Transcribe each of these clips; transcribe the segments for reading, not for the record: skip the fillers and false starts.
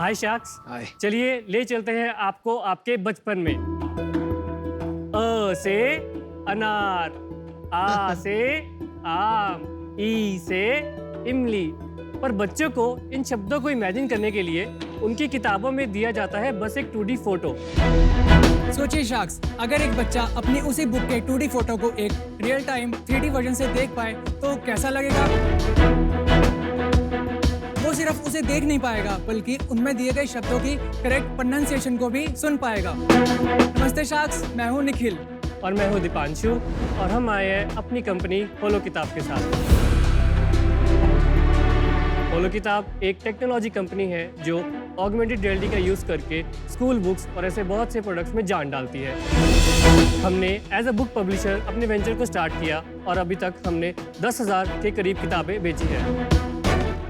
हाय शख्स, हाय। चलिए ले चलते हैं आपको आपके बचपन में। अ से अनार, आ से आम, ई से इमली। पर बच्चों को इन शब्दों को इमेजिन करने के लिए उनकी किताबों में दिया जाता है बस एक 2D फोटो। सोचिए शख्स, अगर एक बच्चा अपनी उसी बुक के 2D फोटो को एक रियल टाइम 3D वर्जन से देख पाए तो कैसा लगेगा? वो सिर्फ उसे देख नहीं पाएगा बल्कि उनमें दिए गए शब्दों की करेक्ट प्रोनाउंसिएशन को भी सुन पाएगा। नमस्ते शख्स, मैं हूँ निखिल और मैं हूँ दीपांशु और हम आए हैं अपनी कंपनी होलो किताब के साथ। होलो किताब एक टेक्नोलॉजी कंपनी है जो ऑगमेंटेड रियलिटी का यूज़ करके स्कूल बुक्स और ऐसे बहुत से प्रोडक्ट्स में जान डालती है। हमने एज अ बुक पब्लिशर अपने वेंचर को स्टार्ट किया और अभी तक हमने 10,000 के करीब किताबें बेची हैं।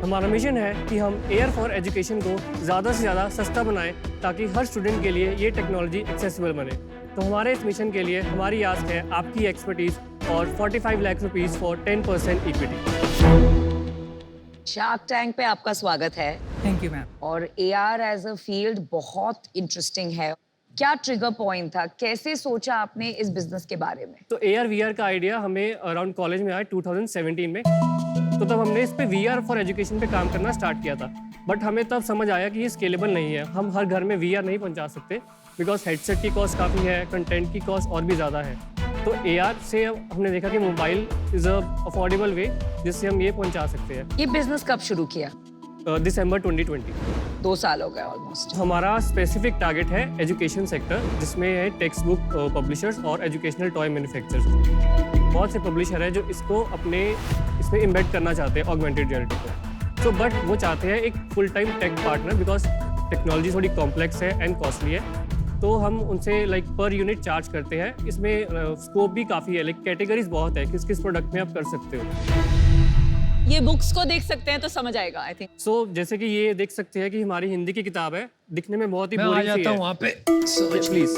हमारा मिशन है कि हम एयर फॉर एजुकेशन को ज़्यादा से ज़्यादा सस्ता बनाएं ताकि हर स्टूडेंट के लिए ये टेक्नोलॉजी एक्सेसिबल बने। तो हमारे इस मिशन के लिए हमारी आस्क है आपकी एक्सपर्टीज़ और 45 lakh rupees for 10% equity. Shark tank पे आपका स्वागत है। Thank you ma'am. और एआर एज अ फील्ड बहुत इंटरेस्टिंग है। क्या ट्रिगर पॉइंट था, कैसे सोचा आपने इस बिजनेस के बारे में? तो AR VR का आइडिया हमें अराउंड कॉलेज में आया 2017 में। तो तब हमने इस पे VR फॉर एजुकेशन पे काम करना स्टार्ट किया था। बट हमें तब समझ आया कि ये स्केलेबल नहीं है। हम हर घर में VR नहीं पहुंचा सकते बिकॉज हेडसेट की कॉस्ट काफ़ी है, कंटेंट की कॉस्ट और भी ज़्यादा है। तो AR से हमने देखा कि मोबाइल इज़ अ अफोर्डेबल वे जिससे हम ये पहुंचा सकते हैं। ये बिजनेस कब शुरू किया? दिसंबर 2020। 2 साल हो गए ऑलमोस्ट। हमारा स्पेसिफिक टारगेट है एजुकेशन सेक्टर, जिसमें है टेक्स्ट बुक पब्लिशर्स और एजुकेशनल टॉय मैन्युफैक्चरर्स। बहुत से पब्लिशर है जो इसको अपने इसमें इम्बेड करना चाहते हैं ऑगमेंटेड रियलिटी को। बट वो चाहते हैं एक full time tech partner because technology थोड़ी कॉम्प्लेक्स है एंड कॉस्टली है। तो हम उनसे लाइक पर यूनिट चार्ज करते हैं। इसमें स्कोप भी काफ़ी है, लाइक कैटेगरीज बहुत है, किस किस प्रोडक्ट में आप कर सकते हो। ये बुक्स को देख सकते हैं तो समझ आएगा आई थिंक। जैसे कि ये देख सकते हैं कि हमारी हिंदी की किताब है, दिखने में बहुत ही मैं आ बोरिंग सी जाता है। हूँ वहाँ पे। प्लीज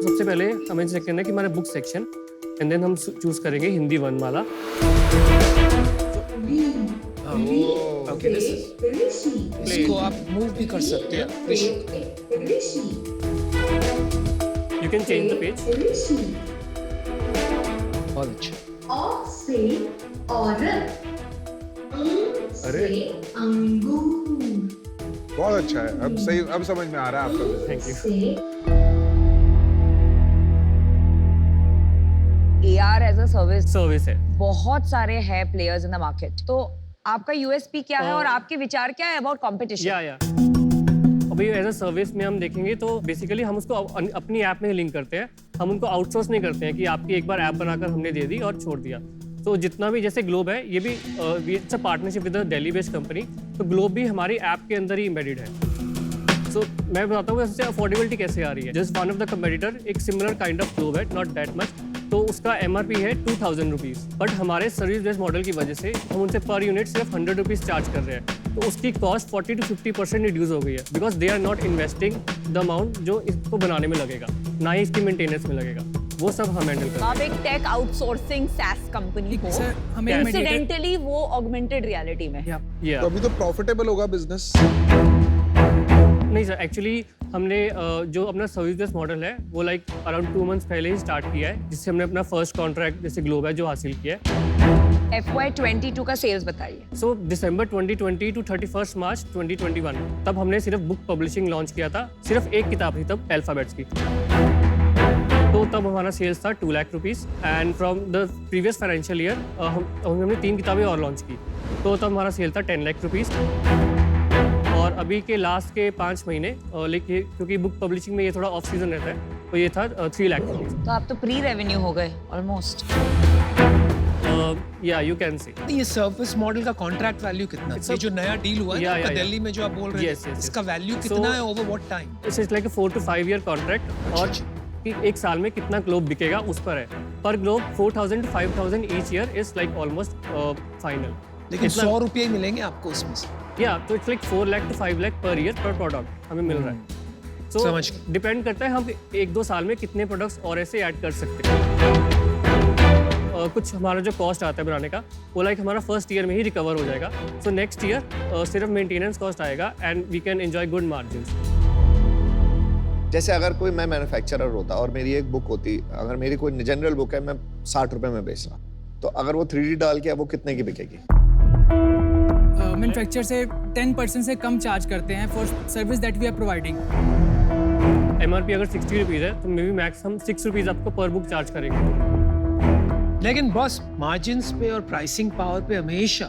सबसे पहले हमें चेक करना है कि हमारा बुक सेक्शन एंड देन हम चूज करेंगे हिंदी वर्णमाला। ओके, इसको आप मूव भी कर सकते हैं। You can change the page. बहुत अच्छा। औ से औरत, अरे अंगूर, बहुत अच्छा है। अब सही, अब समझ में आ रहा है आपका। Thank you. से एआर एज अ सर्विस है। बहुत सारे हैं प्लेयर्स इन द मार्केट। तो आपका यूएसपी क्या है और आपके विचार क्या है अबाउट कंपटीशन? या अभी एज अ सर्विस में हम देखेंगे तो बेसिकली हम उसको अपनी ऐप में लिंक करते हैं। हम उनको आउटसोर्स नहीं करते हैं कि आपकी एक बार ऐप बनाकर हमने दे दी और छोड़ दिया। तो जितना भी जैसे ग्लोब है, ये भी it's a partnership with a Delhi based company. तो ग्लोब भी हमारी ऐप के अंदर ही एम्बेडेड है। मैं बताता हूँ इससे अफोर्डेबिलिटी कैसे आ रही है। Just one of the competitor एक सिमिलर काइंड ऑफ ग्लोब है, नॉट दैट मच। तो उसका MRP है 2000 रुपीज़। बट हमारे सर्विस बेस्ड मॉडल की वजह से हम उनसे पर यूनिट सिर्फ 100 रुपीज़ चार्ज कर रहे हैं। तो उसकी कॉस्ट 40 to 50% रिड्यूस हो गई है because they are not investing the amount जो इसको बनाने में लगेगा, ना ही इसकी मेंटेनेंस में लगेगा। वो सब हम हैंडल करते हैं। आप एक टेक आउटसोर्सिंग SaaS कंपनी हो, सर, हमें इंसिडेंटली वो ऑगमेंटेड रियलिटी में। तो अभी तो प्रॉफिटेबल होगा बिजनेस। नहीं सर, एक्चुअली हमने जो अपना सर्विस बेस्ड मॉडल है वो लाइक अराउंड 2 मंथ्स पहले ही स्टार्ट किया है, जिससे हमने अपना फर्स्ट कॉन्ट्रैक्ट जैसे ग्लोब है जो हासिल किया है। FY22 का सेल्स बताइए। दिसंबर 2020 टू 31 मार्च 2021 तब हमने सिर्फ बुक पब्लिशिंग लॉन्च किया था। सिर्फ एक किताब थी तब, अल्फाबेट्स की। तो तब हमारा सेल्स था 2 lakh rupees and from the previous financial year हमने 3 किताबें और लॉन्च की। तो तब हमारा सेल था 10 लाख रुपीज़। और अभी के लास्ट के 5 महीने लेकिन क्योंकि बुक पब्लिशिंग में ये थोड़ा ऑफ सीजन रहता है तो ये था 3 लाख रुपीज़। तो आप तो प्री रेवेन्यू हो गए ऑलमोस्ट। या यू कैन से। ये सर्विस मॉडल का कॉन्ट्रैक्ट वैल्यू कितना है? ये जो नया डील हुआ है Yeah, आपका yeah, yeah. दिल्ली में जो आप बोल रहे Yes, हैं, yes, इसका yes. वैल्यू So- कितना है over what time? It's like 4 to 5 year contract और कि एक साल में कितना ग्लोब बिकेगा उस पर है। पर globe 4000 to 5000 each year is like almost final. लेकिन 100 रुपये ही मिलेंगे आपको उसमें से। या तो it's like 4 lakh to 5 lakh per year पर प्रोडक्ट हमें मिल रहा है। सो समझ गया। डिपेंड करता है हम 1-2 साल में कितने प्रोडक्ट्स और ऐसे ऐड कर सकते हैं। कुछ हमारा जो कॉस्ट आता है बनाने का वो लाइक हमारा फर्स्ट ईयर में ही रिकवर हो जाएगा. सो नेक्स्ट ईयर सिर्फ मेंटेनेंस कॉस्ट आएगा and we can enjoy good margins. जैसे अगर कोई मैं मैन्युफैक्चरर होता और मेरी एक बुक होती, अगर मेरी कोई जनरल बुक है मैं 60 रुपए में बेच रहा, तो अगर वो 3D डाल के वो कितने की बिकेगी? मैन्युफैक्चर से 10% से कम चार्ज करते हैं for service that we are providing. MRP अगर 60 रुपीज़ है तो मे बी मैक्स हम 6 रुपीज़ आपको पर बुक चार्ज करेंगे. लेकिन बॉस मार्जिन्स पे और प्राइसिंग पावर पे हमेशा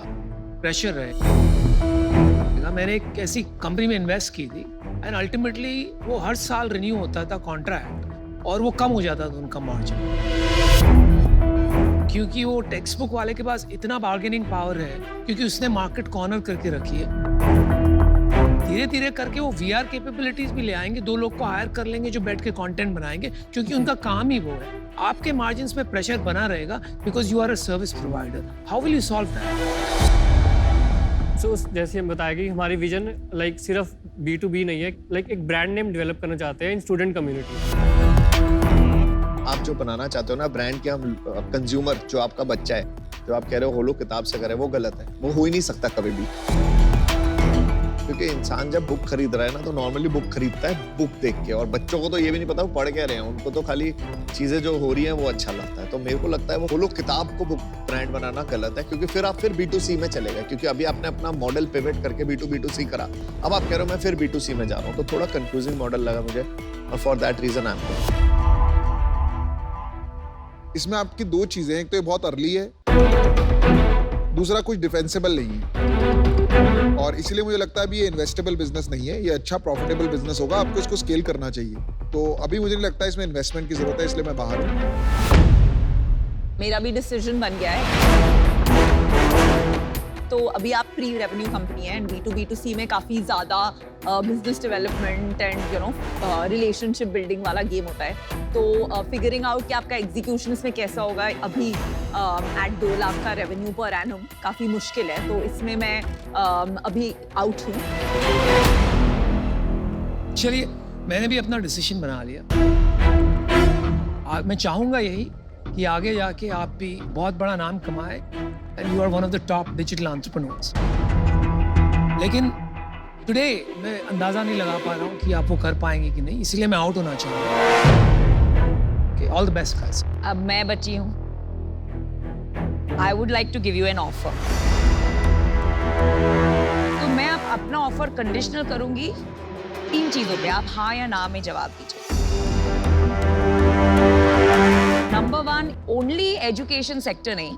प्रेशर रहेगा. मैंने एक ऐसी कंपनी में इन्वेस्ट की थी एंड अल्टीमेटली वो हर साल रिन्यू होता था कॉन्ट्रैक्ट और वो कम हो जाता था उनका मार्जिन, क्योंकि वो टेक्स्ट बुक वाले के पास इतना बार्गेनिंग पावर है, क्योंकि उसने मार्केट कॉर्नर करके रखी है. धीरे धीरे करके वो VR कैपेबिलिटीज भी ले आएंगे, 2 लोग को हायर कर लेंगे जो बैठ के कंटेंट बनाएंगे, क्योंकि उनका काम ही वो है. आपके मार्जिन्स पे प्रेशर बना रहेगा because you are a service provider. How will you solve that? So जैसे हम बताया कि हमारी विजन लाइक सिर्फ B2B नहीं है, लाइक एक ब्रांड नेम डेवलप करना चाहते हैं इन स्टूडेंट कम्युनिटी. आप जो बनाना चाहते हो ना ब्रांड के, हम कंज्यूमर जो आपका बच्चा है, जो आप कह रहे हो होलो किताब से करे, वो गलत है. वो हो ही नहीं सकता कभी भी, क्योंकि इंसान जब बुक खरीद रहा है ना तो नॉर्मली बुक खरीदता है बुक देख के, और बच्चों को तो ये भी नहीं पता वो पढ़ क्या रहे हैं, उनको तो खाली चीजें जो हो रही हैं वो अच्छा लगता है. तो मेरे को लगता है वो होलो किताब को बुक ब्रांड बनाना गलत है, क्योंकि फिर आप फिर B2C में चलेगा, क्योंकि अभी आपने अपना मॉडल पिवट करके B2B2C करा, अब आप कह रहे हो मैं फिर B2C में जा रहा हूँ, तो थोड़ा कंफ्यूजिंग मॉडल लगा मुझे, और for that reason I am. इसमें आपकी 2 चीजें हैं, एक तो ये बहुत अर्ली है, दूसरा कुछ डिफेंसिबल नहीं है, और इसीलिए मुझे लगता है अभी ये इन्वेस्टेबल बिजनेस नहीं है. ये अच्छा प्रॉफिटेबल बिजनेस होगा, आपको इसको स्केल करना चाहिए. तो अभी मुझे नहीं लगता इसमें इन्वेस्टमेंट की जरूरत है, इसलिए मैं बाहर हूँ. मेरा भी डिसीजन बन गया है. तो अभी आप प्री रेवेन्यू कंपनी है एंड B2B2C में काफ़ी ज़्यादा business development and relationship building वाला गेम होता है. तो फिगरिंग आउट कि आपका एग्जीक्यूशन इसमें कैसा होगा अभी एट 2 लाख का रेवेन्यू पर एनम काफ़ी मुश्किल है. तो इसमें मैं अभी आउट हूँ. चलिए, मैंने भी अपना डिसीजन बना लिया. मैं चाहूँगा यही कि आगे जाके आप भी बहुत बड़ा नाम कमाए and you are one of the top digital entrepreneurs. लेकिन टुडे मैं अंदाज़ा नहीं लगा पा रहा हूँ कि आप वो कर पाएंगे कि नहीं, इसलिए मैं आउट होना चाहूँगा. All the best guys. अब मैं बची हूँ. I would like to give you an offer. तो मैं अब अपना ऑफर कंडीशनल करूंगी 3 चीजों पे. आप हाँ या ना में जवाब दीजिए. नंबर 1, ओनली एजुकेशन सेक्टर नहीं,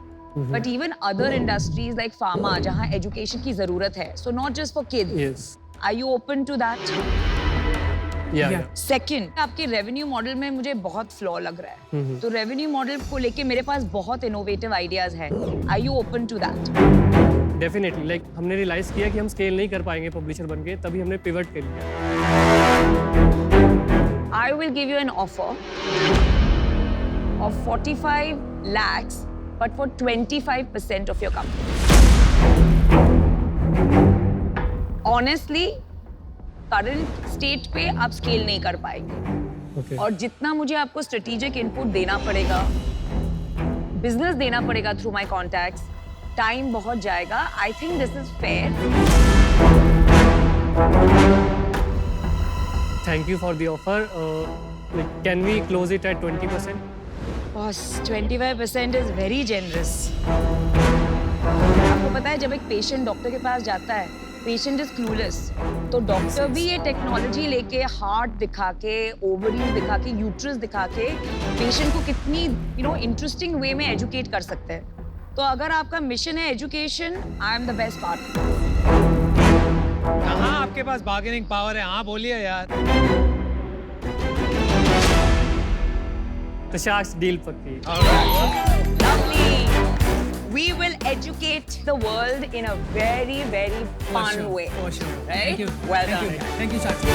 but even other industries like pharma, जहाँ एजुकेशन की जरूरत है. So not just for kids. Yes. Are you open to that? Yeah. Second, आपके रेवेन्यू मॉडल में मुझे बहुत फ्लॉ लग रहा है. तो रेवेन्यू मॉडल को लेके मेरे पास बहुत इनोवेटिव आइडियाज हैं. Are you open to that? Definitely, like हमने रियलाइज किया कि हम स्केल नहीं कर पाएंगे पब्लिशर बन के, तभी हमने पिवट कर लिया. I will give you an offer of 45 lakhs, but for 25% of your company. Honestly, current state पे आप scale नहीं कर पाएंगे. Okay. और जितना मुझे आपको strategic input देना पड़ेगा, business देना पड़ेगा through my contacts, time बहुत जाएगा. I think this is fair. Thank you for the offer. Like, can we close it at 20%? Boss, 25% is very generous. आपको पता है जब एक पेशेंट डॉक्टर के पास जाता है, पेशेंट इज क्लूलेस, तो डॉक्टर भी ये टेक्नोलॉजी लेके हार्ट दिखा के, ओवरीज दिखा के, यूट्रस दिखा के पेशेंट को कितनी इंटरेस्टिंग वे में एजुकेट कर सकते हैं. तो अगर आपका मिशन है education, I am the best partner. कहाँ आपके पास बार्गेनिंग पावर है? हाँ बोलिए यार. तो शार्क्स डील पक्की. Lovely. We will educate the world in a very, very fun way. For sure. Right? Thank you. Well Thank done. you. Thank you, Sakshi.